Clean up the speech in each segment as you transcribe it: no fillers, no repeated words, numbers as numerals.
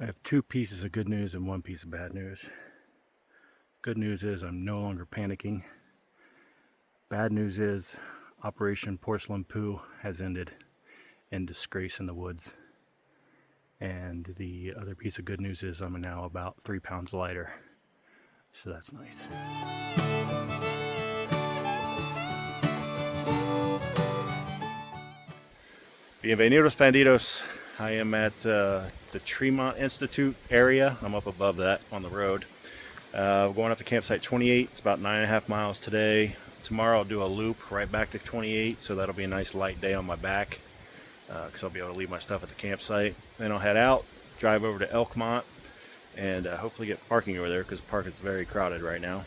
I have two pieces of good news and one piece of bad news. Good news is I'm no longer panicking. Bad news is Operation Porcelain Poo has ended in disgrace in the woods. And the other piece of good news is I'm now about 3 pounds lighter. So that's nice. Bienvenidos bandidos. I am at the Tremont Institute area. I'm up above that on the road. Going up to campsite 28. It's about 9.5 miles today. Tomorrow I'll do a loop right back to 28, so that'll be a nice light day on my back because I'll be able to leave my stuff at the campsite. Then I'll head out, drive over to Elkmont, and hopefully get parking over there because the park is very crowded right now.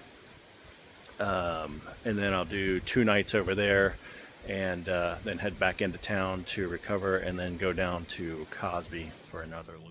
And then I'll do 2 nights over there and then head back into town to recover and then go down to Cosby for another loop.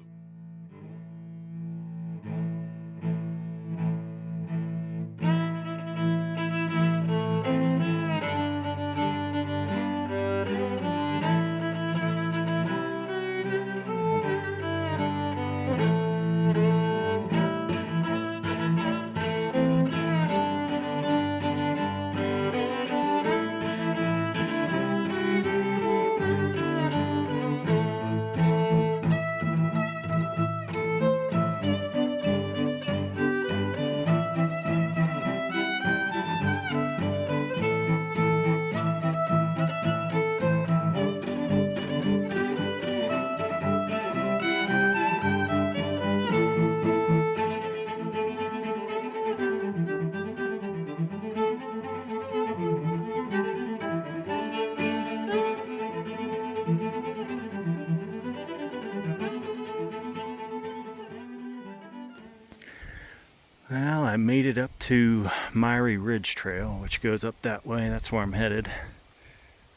Well, I made it up to Myrie Ridge Trail, which goes up that way. That's where I'm headed.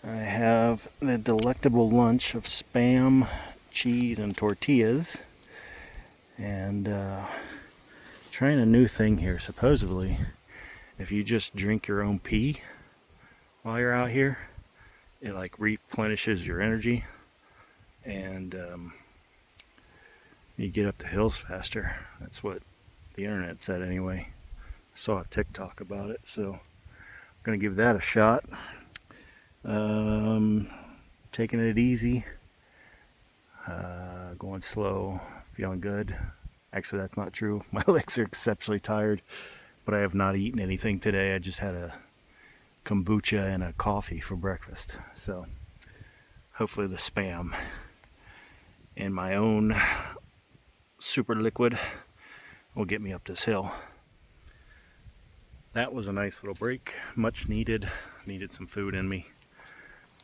I have the delectable lunch of Spam, cheese, and tortillas. And trying a new thing here. Supposedly, if you just drink your own pee while you're out here, it like replenishes your energy. And you get up the hills faster. That's what the internet said anyway. I saw a TikTok about it, so I'm gonna give that a shot. Taking it easy, going slow, feeling good. Actually, that's not true. My legs are exceptionally tired, but I have not eaten anything today. I just had a kombucha and a coffee for breakfast. So hopefully the Spam and my own super liquid will get me up this hill. That was a nice little break, much needed. Needed some food in me.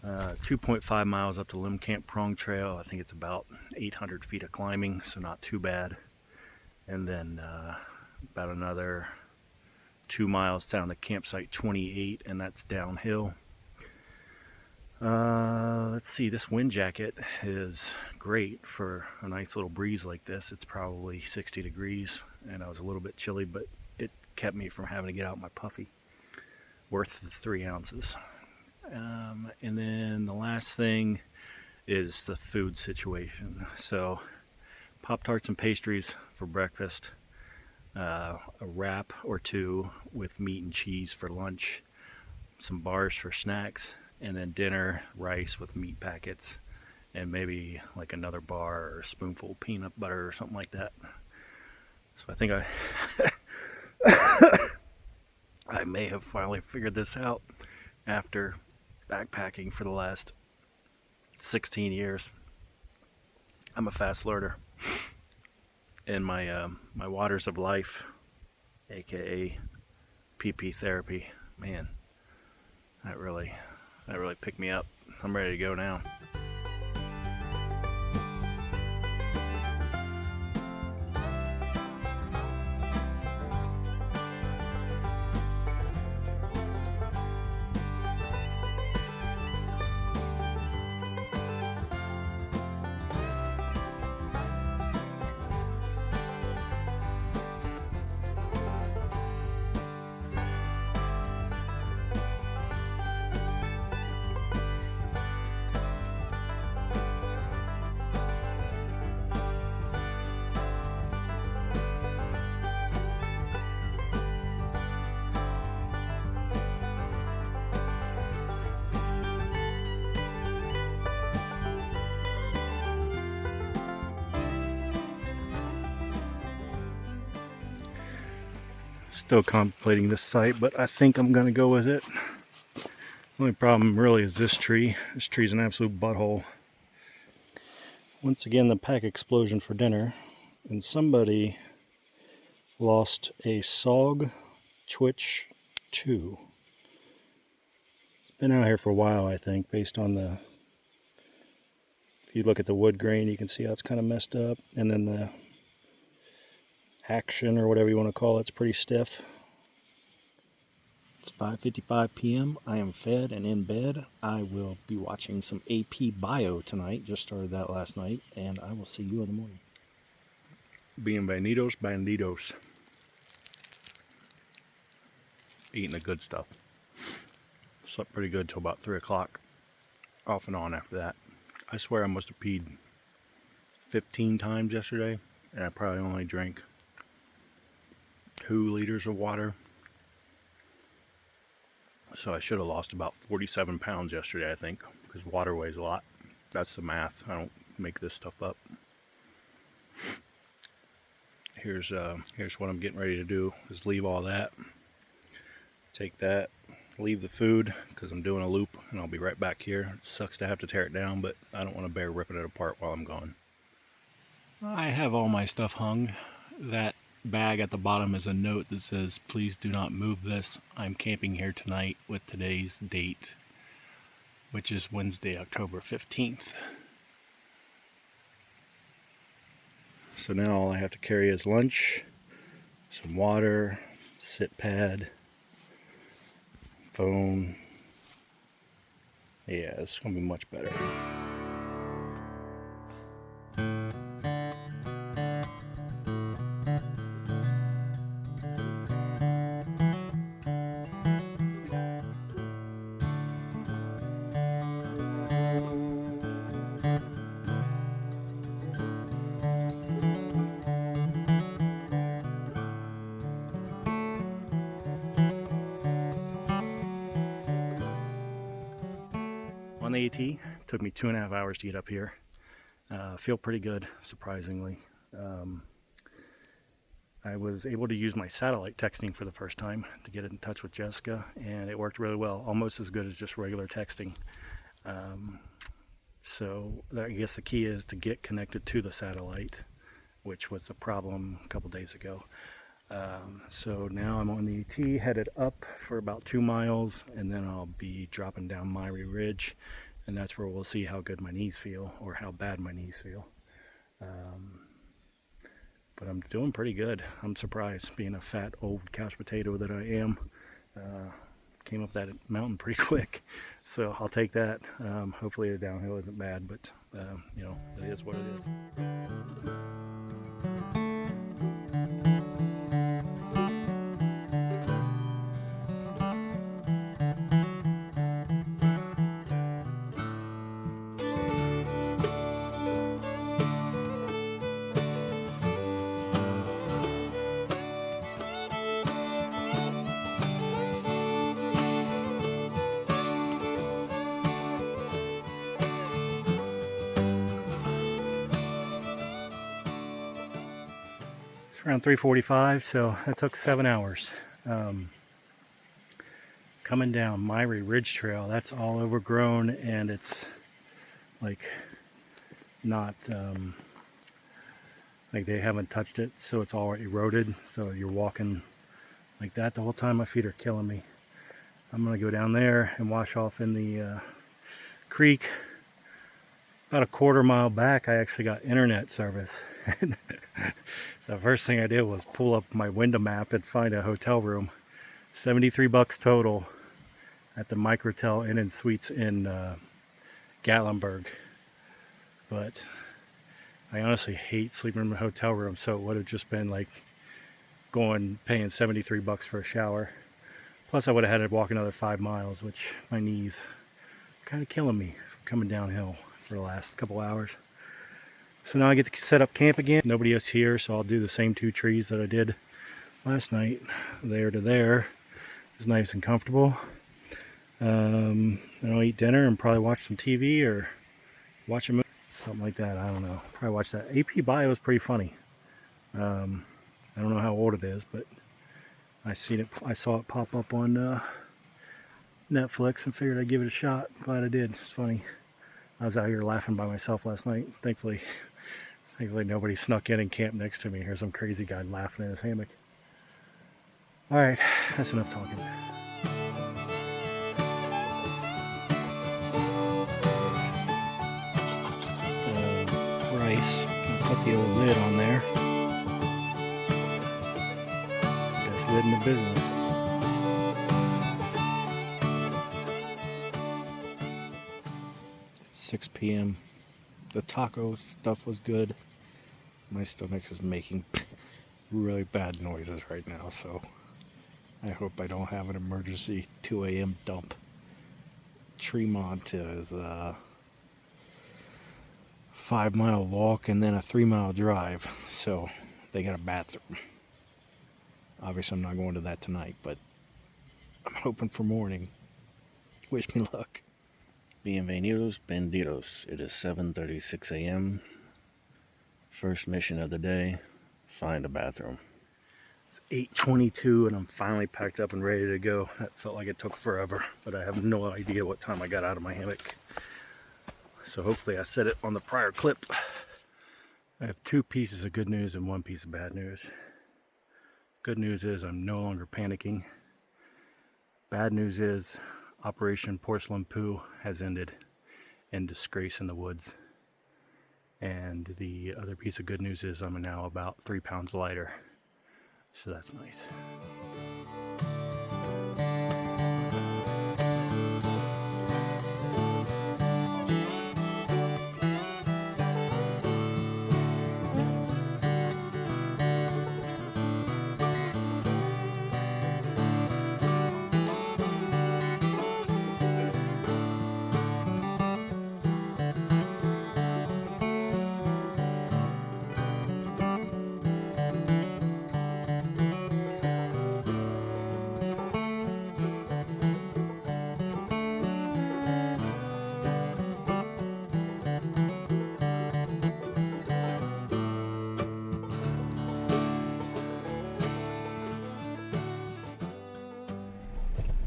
2.5 miles up to Limb Camp Prong Trail. I think it's about 800 feet of climbing, so not too bad. And then about another 2 miles down to campsite 28, and that's downhill. Let's see, this wind jacket is great for a nice little breeze like this. It's probably 60 degrees, and I was a little bit chilly, but it kept me from having to get out my puffy. Worth the 3 ounces. And then the last thing is the food situation. So, Pop-Tarts and pastries for breakfast, a wrap or 2 with meat and cheese for lunch, some bars for snacks, and then dinner, rice with meat packets, and maybe like another bar or a spoonful of peanut butter or something like that. So I think I may have finally figured this out after backpacking for the last 16 years. I'm a fast learner. And my waters of life, aka PP therapy, man, that really picked me up. I'm ready to go now. Still contemplating this site, but I think I'm gonna go with it. The only problem really is this tree. This tree's an absolute butthole. Once again, the pack explosion for dinner, and somebody lost a Sog Twitch 2. It's been out here for a while, I think, based on the... If you look at the wood grain, you can see how it's kind of messed up, and then the action, or whatever you want to call it, it's pretty stiff. It's 5:55 p.m. I am fed and in bed. I will be watching some AP Bio tonight. Just started that last night, and I will see you in the morning. Bienvenidos, bandidos. Eating the good stuff. Slept pretty good till about 3 o'clock. Off and on after that. I swear I must have peed 15 times yesterday, and I probably only drank 2 liters of water. So I should have lost about 47 pounds yesterday, I think, because water weighs a lot. That's the math. I don't make this stuff up. Here's what I'm getting ready to do, is leave all that. Take that, leave the food, because I'm doing a loop, and I'll be right back here. It sucks to have to tear it down, but I don't want to bear ripping it apart while I'm gone. I have all my stuff hung. That bag at the bottom is a note that says, please do not move this. I'm camping here tonight with today's date, which is Wednesday, October 15th. So now all I have to carry is lunch, some water, sit pad, phone. Yeah, it's gonna be much better. On the AT, took me 2.5 hours to get up here. Feel pretty good, surprisingly. I was able to use my satellite texting for the first time to get in touch with Jessica, and it worked really well, almost as good as just regular texting. So I guess the key is to get connected to the satellite, which was a problem a couple days ago. So now I'm on the AT, headed up for about 2 miles, and then I'll be dropping down Myrie Ridge, and that's where we'll see how good my knees feel, or how bad my knees feel. But I'm doing pretty good. I'm surprised, being a fat old couch potato that I am. Came up that mountain pretty quick, so I'll take that. Hopefully the downhill isn't bad, but you know, it is what it is. Around 3:45, so that took 7 hours. Coming down Myrie Ridge Trail, that's all overgrown, and it's like not like they haven't touched it, so it's all eroded. So you're walking like that the whole time. My feet are killing me. I'm gonna go down there and wash off in the creek. About a 1/4 mile back, I actually got internet service. The first thing I did was pull up my window map and find a hotel room. $73 total at the Microtel Inn and Suites in Gatlinburg. But I honestly hate sleeping in a hotel room, so it would have just been like paying $73 for a shower. Plus I would have had to walk another 5 miles, which my knees are kind of killing me from coming downhill for the last couple hours. So now I get to set up camp again. Nobody is here, so I'll do the same 2 trees that I did last night. There to there. It's nice and comfortable. And I'll eat dinner and probably watch some TV or watch a movie. Something like that, I don't know. Probably watch that. AP Bio is pretty funny. I don't know how old it is, but I saw it pop up on Netflix and figured I'd give it a shot. Glad I did. It's funny. I was out here laughing by myself last night. Thankfully nobody snuck in and camped next to me. Here's some crazy guy laughing in his hammock. All right, that's enough talking. Rice. I'll put the old lid on there. Best lid in the business. It's 6 p.m. The taco stuff was good. My stomach is making really bad noises right now, so I hope I don't have an emergency 2 a.m. dump. Tremont is a 5-mile walk and then a 3-mile drive, so they got a bathroom. Obviously I'm not going to that tonight, but I'm hoping for morning. Wish me luck. Bienvenidos, benditos. It is 7:36 a.m. First mission of the day, find a bathroom. It's 8:22 and I'm finally packed up and ready to go. That felt like it took forever, but I have no idea what time I got out of my hammock. So hopefully I said it on the prior clip. I have 2 pieces of good news and 1 piece of bad news. Good news is I'm no longer panicking. Bad news is Operation Porcelain Poo has ended in disgrace in the woods. And the other piece of good news is I'm now about 3 pounds lighter. So that's nice.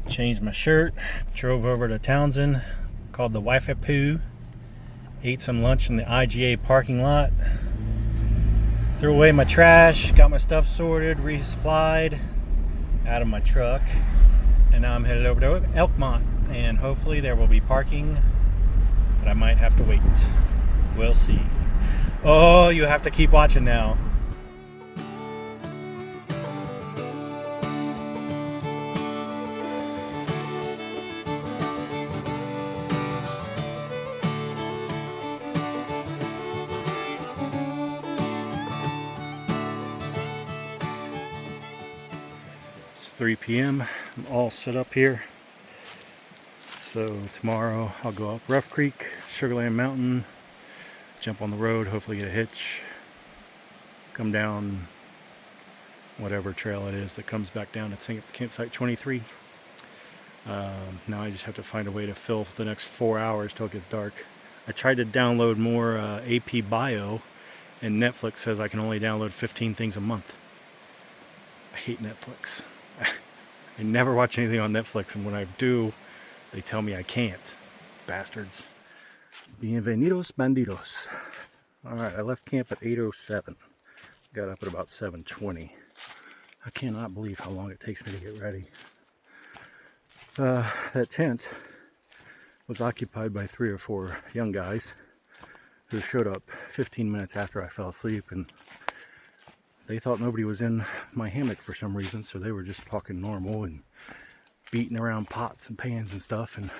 Changed my shirt, drove over to Townsend, called the Wi-Fi Poo, ate some lunch in the IGA parking lot, threw away my trash, got my stuff sorted, resupplied out of my truck, and now I'm headed over to Elkmont, and hopefully there will be parking, but I might have to wait. We'll see. Oh, you have to keep watching now. It's 3 p.m. I'm all set up here. So tomorrow I'll go up Rough Creek, Sugarland Mountain, jump on the road, hopefully get a hitch, come down whatever trail it is that comes back down to campsite 23. Now I just have to find a way to fill the next 4 hours till it gets dark. I tried to download more AP Bio, and Netflix says I can only download 15 things a month. I hate Netflix. I never watch anything on Netflix, and when I do, they tell me I can't. Bastards. Bienvenidos, bandidos. Alright, I left camp at 8:07. Got up at about 7:20. I cannot believe how long it takes me to get ready. That tent was occupied by 3 or 4 young guys who showed up 15 minutes after I fell asleep, and they thought nobody was in my hammock for some reason, so they were just talking normal and beating around pots and pans and stuff, and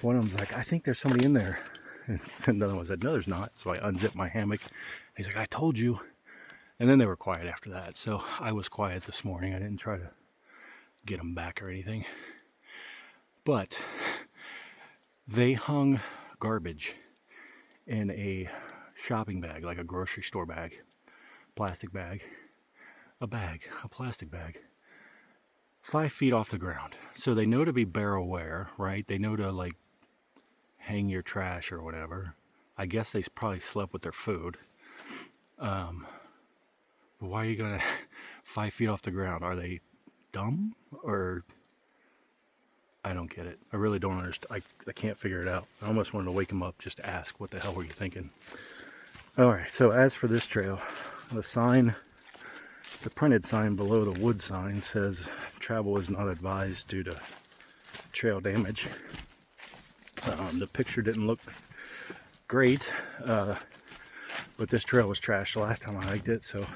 one of them's like, I think there's somebody in there, and another one said, no, there's not. So I unzipped my hammock. He's like, I told you. And then they were quiet after that, so I was quiet this morning. I didn't try to get them back or anything, but they hung garbage in a shopping bag, like a grocery store bag, plastic bag, a plastic bag, 5 feet off the ground. So they know to be bear aware, right? They know to like hang your trash or whatever. I guess they probably slept with their food. But why are you gonna 5 feet off the ground. Are they dumb, or I don't get it. I really don't understand. I can't figure it out. I almost wanted to wake him up just to ask, what the hell were you thinking? Alright, so as for this trail, the sign, the printed sign below the wood sign says travel is not advised due to trail damage. The picture didn't look great, but this trail was trashed the last time I hiked it, so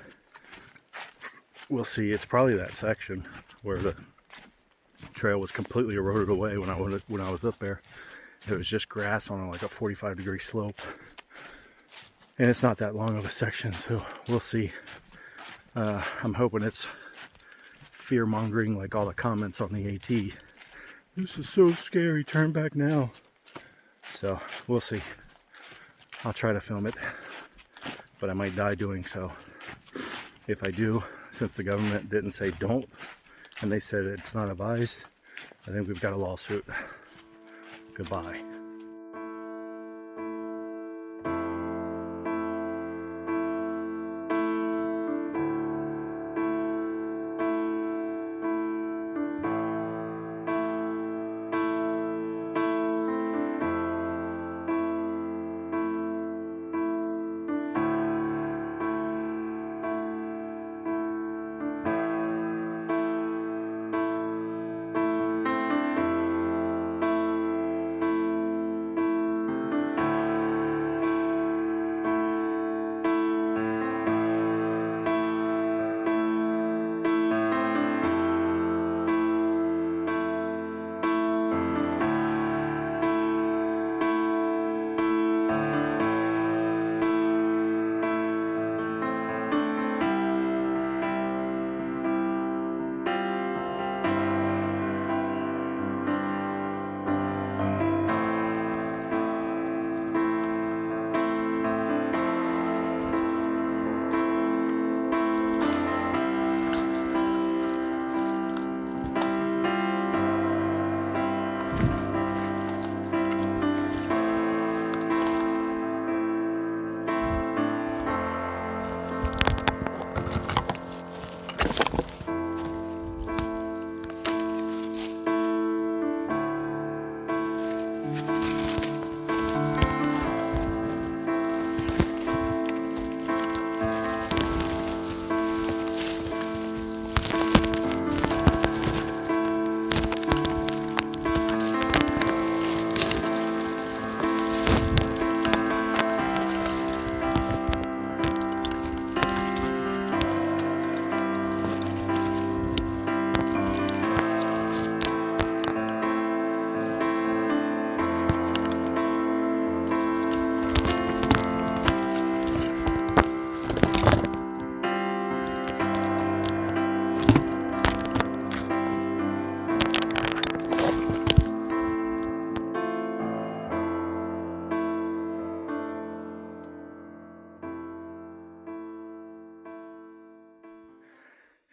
we'll see. It's probably that section where the trail was completely eroded away when I was up there. It was just grass on like a 45-degree slope, and it's not that long of a section, so we'll see. I'm hoping it's fear-mongering like all the comments on the AT. This is so scary, turn back now. So we'll see. I'll try to film it, but I might die doing so. If I do, since the government didn't say don't, and they said it's not advised, I think we've got a lawsuit. Goodbye.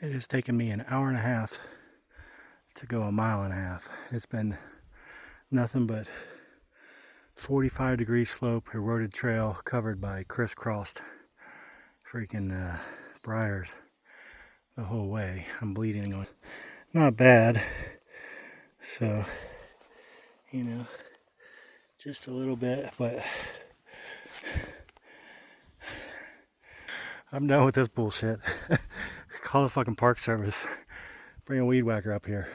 It has taken me an hour and a half to go a mile and a half. It's been nothing but 45-degree slope, eroded trail covered by crisscrossed freaking briars the whole way. I'm bleeding on. Not bad. So, you know, just a little bit, but I'm done with this bullshit. Call the fucking Park Service. Bring a weed whacker up here.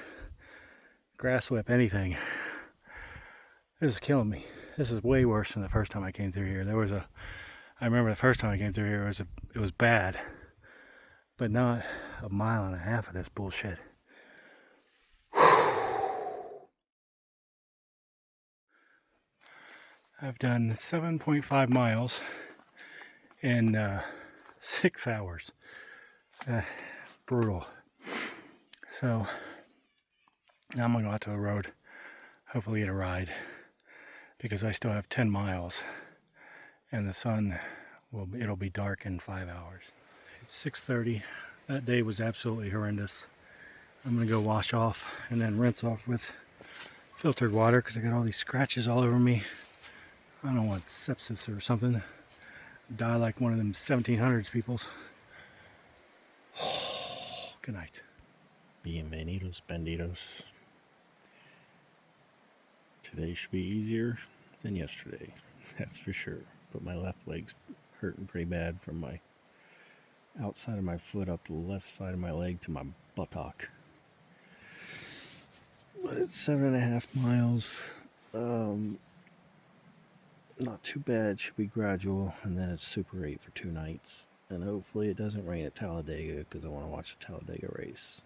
Grass whip, anything. This is killing me. This is way worse than the first time I came through here. I remember the first time I came through here, it was bad. But not a mile and a half of this bullshit. I've done 7.5 miles in 6 hours. Brutal. So now I'm gonna go out to the road, hopefully get a ride, because I still have 10 miles and the sun it'll be dark in 5 hours. It's 6:30. That day was absolutely horrendous. I'm gonna go wash off and then rinse off with filtered water because I got all these scratches all over me. I don't want sepsis or something. Die like one of them 1700s peoples. Good night. Bienvenidos, bandidos. Today should be easier than yesterday, that's for sure. But my left leg's hurting pretty bad from my outside of my foot up to the left side of my leg to my buttock. But it's 7.5 miles. Not too bad, should be gradual, and then it's Super 8 for 2 nights. And hopefully it doesn't rain at Talladega because I want to watch the Talladega race.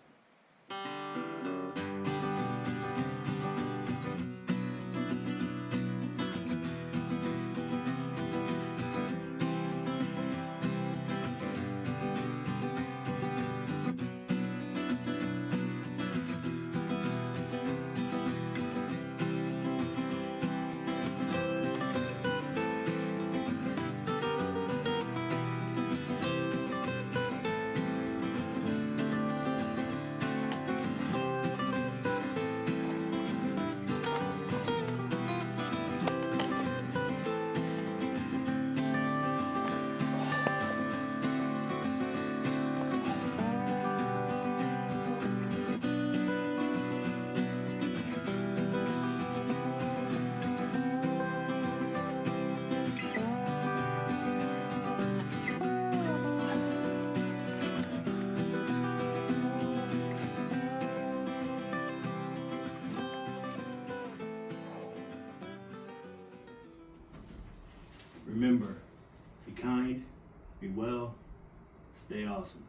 Remember, be kind, be well, stay awesome.